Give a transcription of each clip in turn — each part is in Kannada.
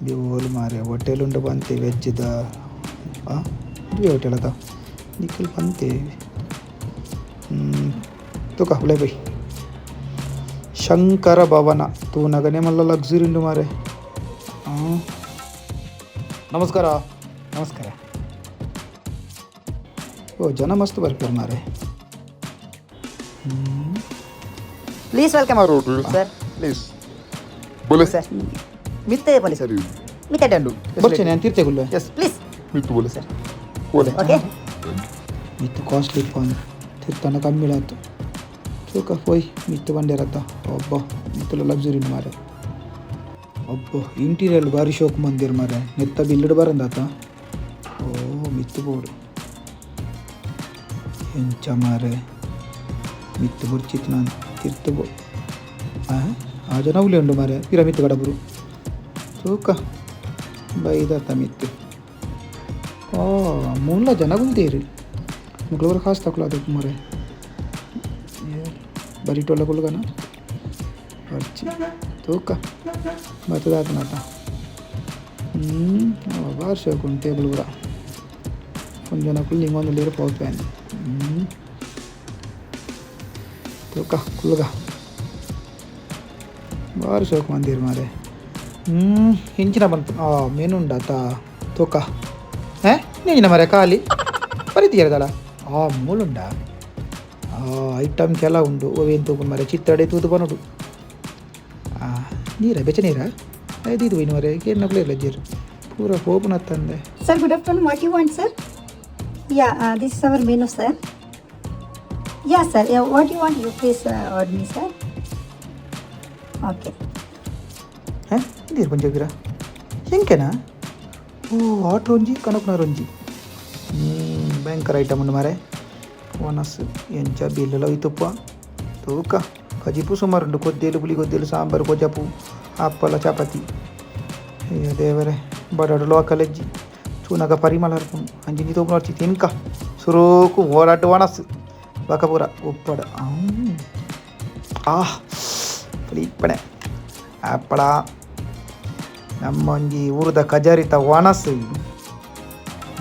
ದೇವೋಲು ಮಾರೆ ಹೋಟೆಲ್ ಉಂಡು ಬಂತೆ ವೆಜ್ದ ಇದು ಹೋಟೆಲ್ ಅದ ನಿಖಿಲ್ ಬಂತೆ ತುಕ ಹುಳೆ ಬೈ ಶಂಕರ ಭವನ ತೂ ನಗನೆ ಮಲ್ಲ ಲಕ್ಸುರಿ ಉಂಡು ಮಾರೆ. ನಮಸ್ಕಾರ ನಮಸ್ಕಾರ. ಓ ಜನ ಮಸ್ತ್ ಬರ್ತಾರೆ ಮಾರೆ. Please welcome our hotel, sir. Please. Boleh? Sir. Mitte boleh. Sorry. Mitte dandu. ಬರ್ತೀನಿ ನಾನು ತೀರ್ತೆಗುಲ್ಲೆ. Yes, please. Itu boleh. Sir. Boleh. Okay. ಮಿತ್ತು ಕಾಸ್ಟ್ಲಿ ಫೋನ್ ತಿರ್ತಾನ ಕಮ್ಮಿ ಆಯ್ತು ತೂಕ ಹೋಯ್ ಮಿತ್ತು ಬಂದಿರತ್ತ ಒಬ್ಬ ಮಿತ್ತಲು ಲಕ್ಸುರಿ ಮಾರೆ. ಒಬ್ಬ ಇಂಟೀರಿಯರ್ ಭಾರಿ ಶೋಕ್ ಮಂದಿರ್ ಮಾರೆ ನೆತ್ತ ಬಿಲ್ಲಿಡ್ ಬರಂದಾತ. ಓ ಮಿತ್ತು ಬೋಡು ಎಂಚ ಮಾರೆ ಮಿತ್ತು ಬುರ್ಚಿತ್ ನಾನು ತಿರ್ತು ಬೋ ಆ ಜನ ಉಳಿ ಉಂಡು ಮಾರೆ ಪಿರ ಮಿತ್ತು ಗಡಬರು ತೂಕ ಬೈದಾತ ಮಿತ್ತು. ಓ ಮೂಲ ಜನ ಗುಲ್ದೇರಿ ಮುಗ್ಳವ್ರ ಖಾಸ್ ತಗೊಳ್ಳೋದು ಮಾರೆ ಬರೀ ಟೊಲ್ಲ ಗುಲ್ಗನ ಬರ್ಚಿ ತೂಕ ಬರ್ತದಾತನಾತ. ಬಾರ್ ಶೋಕು ಟೇಬಲ್ ಕೂಡ కొంచెం ఇంకొంచెం లేరు పోతాను తూక కుళ్ళుగా బారు షోకు మందిర్ మారే ಹಿಂಚಿನ ಬಂತು ಮೆನು ಉಂಡಾತ ತೂಕ ನೀನಿನ ಮರೆ ಖಾಲಿ ಬರೀತೀರದಲ್ಲ ಮೂಲುಂಡ ಐಟಮ್ಸ್ ಎಲ್ಲ ಉಂಡು ಓವೇನು ತೂಕೊಂಡು ಮರೆ ಚಿತ್ತಡೆ ತೂತು ಬನ್ನೋಡು ನೀರ ಬೆಚ್ಚ ನೀರ ಇದು ಇನ್ನು ಮರೆ ಏನು ನಗ್ಲೇ ಇಲ್ಲ ಜೀರು ಪೂರ ಹೋಪನ ತಂದೆ. Sir, good afternoon. What you want, sir? Yeah, this is our menu, sir. Yeah, sir. Yeah, what you want, you please order me, sir. Okay. ಇದ್ದೀರಿ ಪಂಚಗಿರ ಹೆಂಗೆನಾ ಓ ಆಟ್ ronji ಕನಕ್ನ ronji ಭಯಂಕರ ಐಟಮ್ ಉಂಡು ಮಾರೆ. ಒನಸ್ ಎಂಚ ಬಿಲ್ಲೆಲ್ಲ ಹೋಯ್ತಪ್ಪ ತೂಕ ಕಜಿಪು ಸುಮಾರುಂಡು ಕೊದ್ದೇಲು ಪುಳಿ ಕೊದ್ದೇಲು ಸಾಂಬಾರು ಕೊಜಪು ಹಪ್ಪಲ ಚಪಾತಿ ಅಯ್ಯೋ ದೇವರೇ ಬಡಾಡು ಲೋಕಲ್ ಅಜ್ಜಿ ಚೂನಾಗ ಪರಿಮಳ ಹರ್ಕೊಂಡು ಅಂಜಿಂಜಿ ತೋಪು ನೋಡ್ತಿ ತಿನ್ಕ ಸುರೋಕು ಓಡಾಟ ಒಣಸು ಬಕಪುರ ಉಪ್ಪಡ ಪಡೆ ಹಪ್ಪಳ ನಮ್ಮ ಒಂಜಿ ಊರದ ಕಜಾರಿತ ಒಣಸು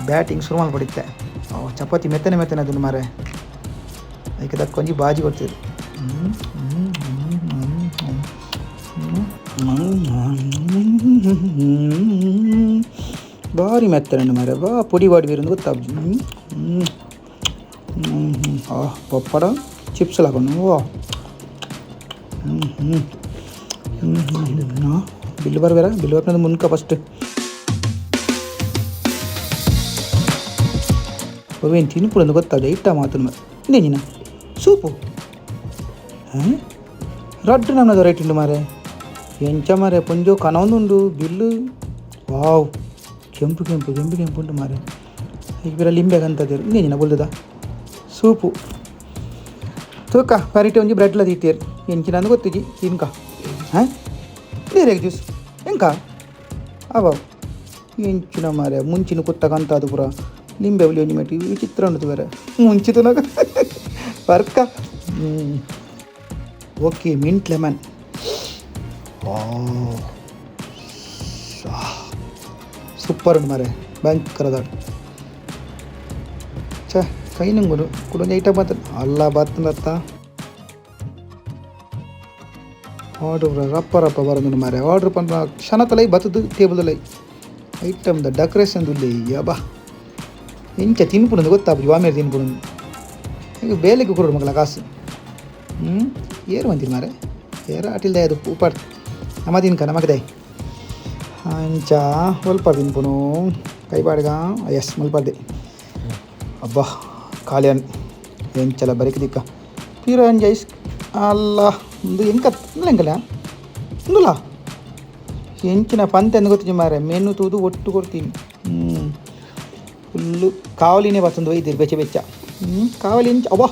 ಬ್ಯಾಟಿಂಗ್ ಶುರು ಮಾಡಿಬಿಡುತ್ತೆ. ಚಪಾತಿ ಮೆತ್ತನೆ ಮೆತ್ತನೆ ಅದನ್ನು ಮಾರೆ ಅದಕ್ಕೆ ದಕ್ಕೊಂಜಿ ಬಾಜಿ ಕೊಡ್ತೀರಿ ಭಾರಿ ಮೆತ್ತನೆ ಮಾರೆ ಬಾ ಪುಡಿ ಬಾಡಿ ಬೇರೆ ಗೊತ್ತಾಗ್ದು ಪಪ್ಪಡ ಚಿಪ್ಸ್ ಹಾಕೊಂಡು ಬಿಲ್ಲು ಬರ್ಬೇರ ಬಿಲ್ಲು ಬರ್ಕೊಂಡು ಮುನ್ಕ ಫಸ್ಟ್ ಅವೇನು ತಿನ್ಪುಡು ಗೊತ್ತಾಗ ಇಟ್ಟ ಮಾತು ಮರೆ ಇನ್ನೇನಿನ ಸೂಪು ರಡ್ಡು ನಮ್ಮದು ರೈಟ್ ಉಂಡು ಮಾರೆ ಎಂಚ ಮಾರೆ ಪೊಂಜೋ ಕನೊಂದುಂಡು ಬಿಲ್ಲು ವಾವ್ ಕೆಂಪು ಕೆಂಪು ಕೆಂಪು ಕೆಂಪು ಉಂಟು ಮಾರೆ ಈಗ ಲಿಂಬೆಗಂತದೇರು ಇನ್ನೇನಿನ ಬೊಲ್ದದ ಸೂಪು ತೂಕ ಕರಿಟೆ ಒಂಜಿ ಬ್ರೆಡ್ಲ ತಿಟ್ಟೇರು ಎಂಚಿನ ಅಂದು ಗೊತ್ತಿಜಿ ತಿನ್ಕ ಬೇರೆ ಜ್ಯೂಸ್ ಎಂಕ ಅವ ಎಂಚಿನ ಮಾರೆ ಮುಂಚಿನ ಕುತ್ತಕಂತ ಅದು ಪುರ ಲಿಂಬೆ ಹುಲಿ ಒಂಜಿ ಮೆಟ್ಟಿ ವಿಚಿತ್ರ ಉಂಟು ಬೇರೆ ಮುಂಚಿತನಾಗ ಬರ್ಕ ಓಕೆ ಮಿಂಟ್ ಲೆಮನ್ ಸೂಪರ್ ಉಂಟು ಮಾರೆ ಭಯಂಕರದ ಛೇ ಕೈ ನಂಗುಡು ಕುಡೊಂದು ಐಟಮ್ ಬರ್ತದೆ ಅಲ್ಲ ಬರ್ತದತ್ತ ಆರ್ಡ್ರ್ ರಪ್ಪ ರಪ್ಪ ಬರೋದು ಮಾರೆ ಆರ್ಡ್ರ್ ಪಂದ್ರ ಕ್ಷಣ ತಲೈ ಬರ್ತದು ಟೇಬಲ್ದಲ್ಲೈ ಐಟಮ್ದ ಡೆಕೋರೇಷನ್ ದುಲ್ಲಿ ಯಬಾ ಎಂಚ ತಿನ್ಪುಡು ಗೊತ್ತಾಗ್ಬಿಡಿ ಆಮೇಲೆ ತಿನ್ಪುಡು ಈಗ ಬೇಲೆಗೆ ಕೊಡು ಮಗಳ ಕಾಸು ಏರು ಅಂತೀರಿ ಮಾರೆ ಏರು ಆಟಿಲ್ದೆ ಅದು ಉಪ್ಪಾಡ್ ನಮ್ಮ ತಿನ್ಕ ನಮಗೆ ದೈ ಅಂಚ ಸ್ವಲ್ಪ ತಿನ್ಪುನು ಕೈ ಬಾಡ್ಗ ಎಸ್ ಮಲ್ಪಡ್ದೆ ಅಬ್ಬಾ ಖಾಲಿಯನ್ ಎಂಚಲ ಬರೀಕ್ ದಿಕ್ಕ ತೀರ ಅಂಜೈಸ್ ಅಲ್ಲ ಒಂದು ಎಂಕಲ್ಲ ಒಂದಲ್ಲ ಎಂಚಿನ ಪಂತೆ ಎಂದು ಗೊತ್ತಿದ್ದೆ ಮಾರೆ ಮೆನು ತೂದು ಒಟ್ಟು ಕೊಡ್ತೀನಿ ಫುಲ್ಲು ಕಾವಲಿನೇ ಬರ್ತಂದು ಒಯ್ದಿರಿ ಬೆಚ್ಚ ಬೆಚ್ಚ ಕಾವಲಿ ಎಂಚ ಅವ್ವ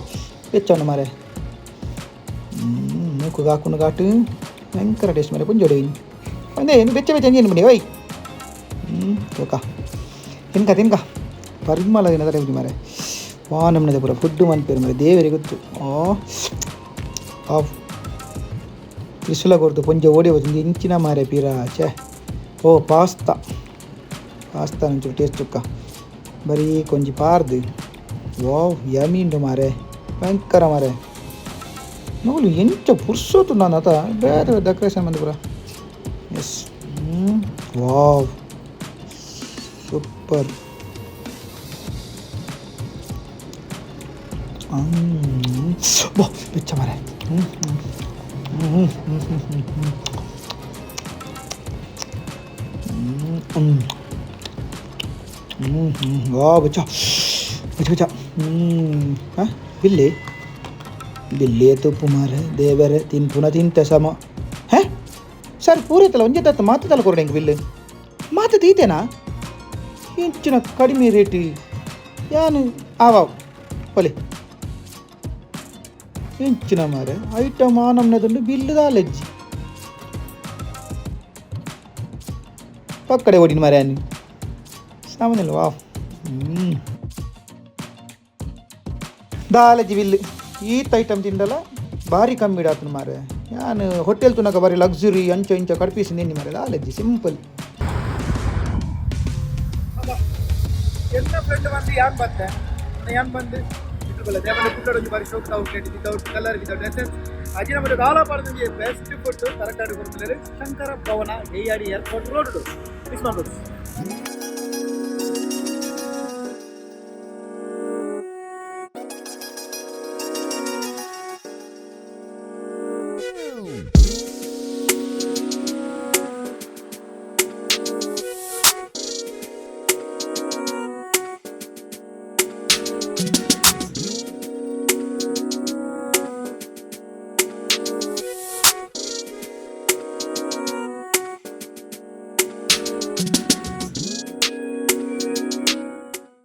ಬೆಚ್ಚ ಉಂಡು ಮಾರೆ ಮೂಕು ಹಾಕೊಂಡು ಘಾಟು ಭಯಂಕರ ಟೇಸ್ಟ್ ಮೇಲೆ ಪುಂಜೋಡಿ ಒಂದೇ ಏನು ಬೆಚ್ಚ ಬೆಚ್ಚ ಅಂಜೇನು ಬಿಡಿ ವೈ ತೋಕ ತಿನ್ಕ ಪರಿಮಳ ಏನದ ಮಾರೆ ವಾ ನಮ್ಮನೆ ಪೂರ ಫುಡ್ಡು ಮನ್ಪೇರು ಮಾರೆ ದೇವರಿಗೆ ಗೊತ್ತು ತ್ರಿಶೂಲ ಕೊಡ್ತು ಪೊಂಜ ಓಡಿ ಹೋಗ್ತಂದು ಇಂಚಿನ ಮಾರೆ ಪೀರ ಛೇ ಓ ಪಾಸ್ತಾ నుంచి ಟೇಸ್ಟ್ ಚುಕ್ಕ ಬರೀ ಕೊಂಚಿ ಪಾರ್ದು ವಾವ್ ಯಮಿ ಉಂಟು ಮಾರೆ ಭಯಂಕರ ಮಾರೆ ನೋಡು ಎಂಚ ಪುರ್ಸೋತು ನಾನು ಆತ ಬೇರೆ ಡೆಕೋರೇಷನ್ ಬಂದು ಪುರ ಎಸ್ ವಾವ್ ಸೂಪರ್ ಬಾ ಬೆಚ್ಚ ಮಾರೆ वाह बच्चा बच्चा बच्चा हाँ बिल्ली बिल्ली तो पुमार है देवर है तीन पुना तीन तसमा है सर पूरे तला उन्हें तत माते तला कोरेंगे बिल्ली माते दीते ना इंचना कड़ी रेट यानी आवा बोले इंचना मारे आइटम आनम ने तो बिल्ली दालेज पकड़े ओडिन मारे यानी सामने लो वाह दालेज बिल्ली ಈತ ಐಟಮ್ ತಿಂದಲ್ಲ ಭಾರಿ ಕಮ್ಮಿ ಇಡಾತು ಮಾರೆ ನಾನು ಹೋಟೆಲ್ ತುನಕ ಬಾರಿ ಲಕ್ಸುರಿ ಅಂಚ ಇಂಚ ಕಡ್ಪೀಸಿ ನೆನ್ನಿ ಮಾರೆ ದಾಲೆಜ್ಜಿ ಸಿಂಪಲ್ ಎಲ್ಲ ಫ್ರೆಂಡ್ ಬಂದು ಯಾನ್ ಬತ್ತೆ ಯಾನ್ ಬಂದು ಇಟ್ಕೊಳ್ಳ ದೇವನ ಕುಲ್ಲಡ ಬಾರಿ ಶೋಕ್ outlet without colour without essence ಅಜಿನ ಮತ್ತೆ ದಾಲ ಪಡೆದ ಬೆಸ್ಟ್ ಫುಡ್ ಕರೆಕ್ಟ್ ಆಗಿ ಕೊಡ್ತಾರೆ ಶಂಕರ ಭವನ ಏಯಾಡಿ ಏರ್ಪೋರ್ಟ್ ರೋಡ್ ಮಿಸ್ ಮಾಡ್ಬೋದು